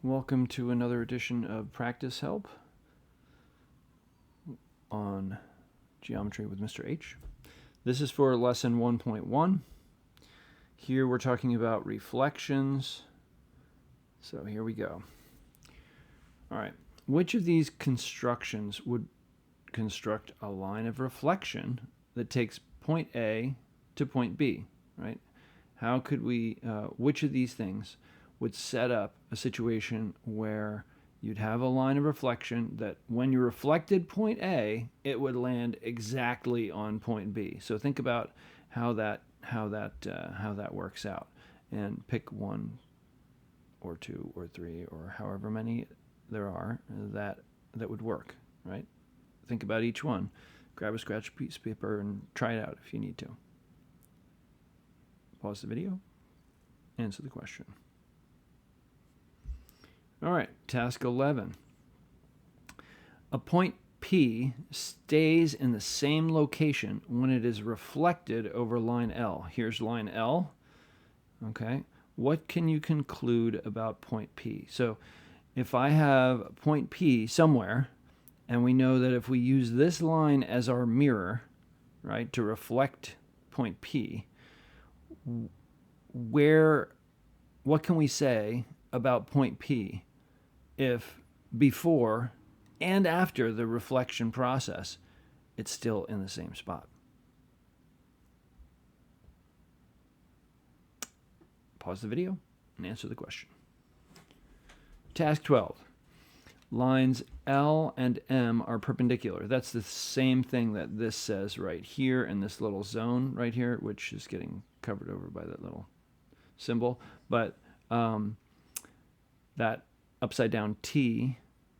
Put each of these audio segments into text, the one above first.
Welcome to another edition of Practice Help on Geometry with Mr. H. This is for lesson 1.1. Here we're talking about reflections. So here we go. All right. Which of these constructions would construct a line of reflection that takes point A to point B, right? How could we, which of these things would set up a situation where you'd have a line of reflection that when you reflected point A, it would land exactly on point B. So think about how that works out, and pick one or two or three or however many there are that would work, right? Think about each one. Grab a scratch piece of paper and try it out if you need to. Pause the video. Answer the question. All right, task 11. A point P stays in the same location when it is reflected over line L. Here's line L. Okay, what can you conclude about point P? So if I have point P somewhere, and we know that if we use this line as our mirror, right, to reflect point P, what can we say about point P if before and after the reflection process it's still in the same spot? Pause the video and answer the question. Task 12. Lines L and M are perpendicular. That's the same thing that this says right here in this little zone right here, which is getting covered over by that little symbol. But that upside down T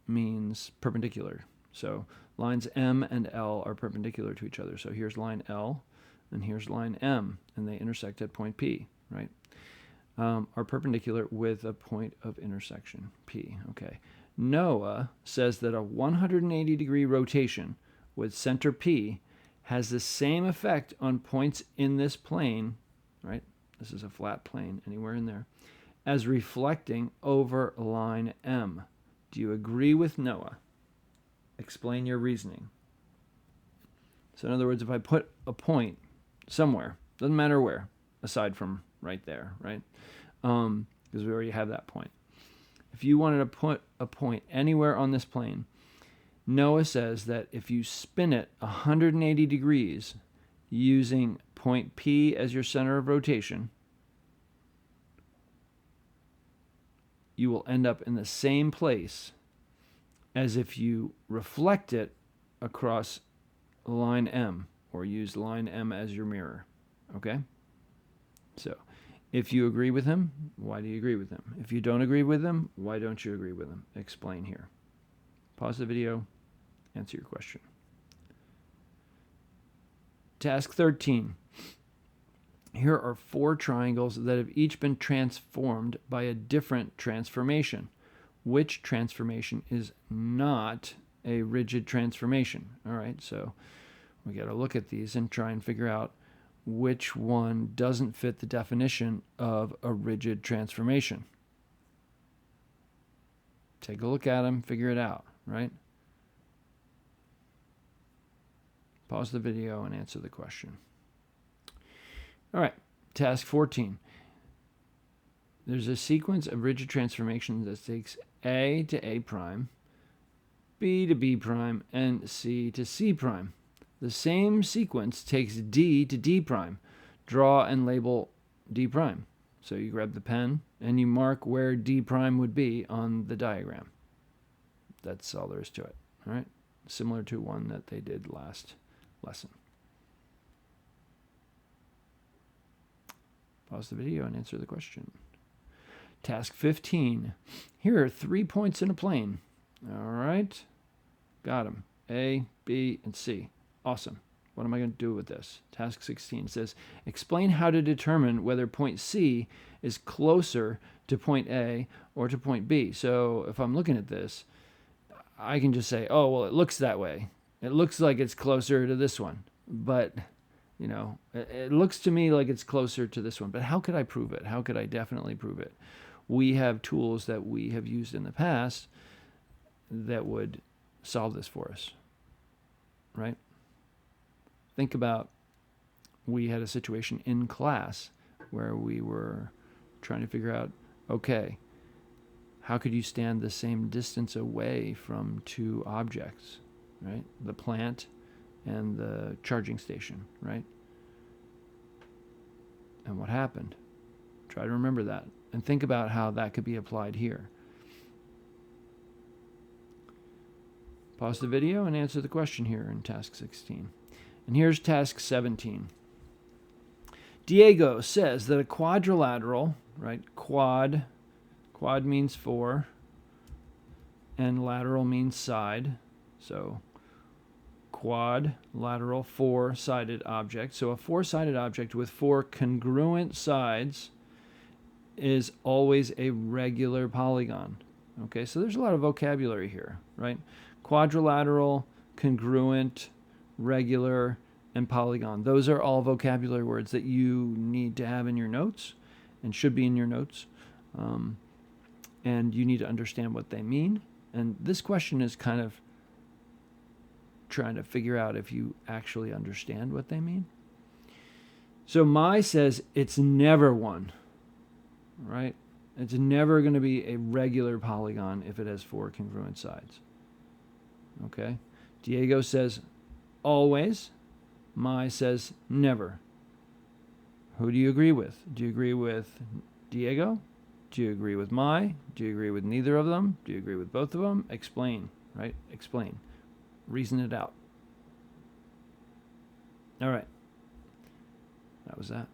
means perpendicular. So lines M and L are perpendicular to each other. So here's line L and here's line M, and they intersect at point P, right? Are perpendicular with a point of intersection, P. Okay. Noah says that a 180-degree rotation with center P has the same effect on points in this plane, right? This is a flat plane anywhere in there, as reflecting over line M. Do you agree with Noah? Explain your reasoning. So in other words, if I put a point somewhere, doesn't matter where, aside from right there, right? Because we already have that point. If you wanted to put a point anywhere on this plane, Noah says that if you spin it 180 degrees using point P as your center of rotation, you will end up in the same place as if you reflect it across line M or use line M as your mirror. Okay? So if you agree with him, why do you agree with him? If you don't agree with him, why don't you agree with him? Explain here. Pause the video, answer your question. Task 13. Here are 4 triangles that have each been transformed by a different transformation. Which transformation is not a rigid transformation? All right, so we got to look at these and try and figure out which one doesn't fit the definition of a rigid transformation. Take a look at them, figure it out, right? Pause the video and answer the question. All right, task 14. There's a sequence of rigid transformations that takes A to A prime, B to B prime, and C to C prime. The same sequence takes D to D prime. Draw and label D prime. So you grab the pen and you mark where D prime would be on the diagram. That's all there is to it. All right? Similar to one that they did last lesson. Pause the video and answer the question. Task 15. Here are 3 points in a plane. All right? Got them. A, B, and C. Awesome. What am I going to do with this? Task 16 says, explain how to determine whether point C is closer to point A or to point B. So if I'm looking at this, I can just say, oh, well, it looks that way. It looks like it's closer to this one. But, you know, it looks to me like it's closer to this one. But how could I prove it? How could I definitely prove it? we have tools that we have used in the past that would solve this for us, right? Think about, we had a situation in class where we were trying to figure out, okay, how could you stand the same distance away from two objects, right? The plant and the charging station, right? And what happened? Try to remember that and think about how that could be applied here. Pause the video and answer the question here in task 16. And here's task 17. Diego says that a quadrilateral, right? Quad means four, and lateral means side. So quadrilateral, four-sided object. So a four-sided object with four congruent sides is always a regular polygon. Okay, so there's a lot of vocabulary here, right? Quadrilateral, congruent, regular, and polygon. Those are all vocabulary words that you need to have in your notes and should be in your notes. And you need to understand what they mean. And this question is kind of trying to figure out if you actually understand what they mean. So my says it's never one, right? It's never going to be a regular polygon if it has four congruent sides. Okay? Diego says always. My says never. Who do you agree with? Do you agree with Diego? Do you agree with my? Do you agree with neither of them? Do you agree with both of them? Explain, right? Explain. Reason it out. All right. That was that.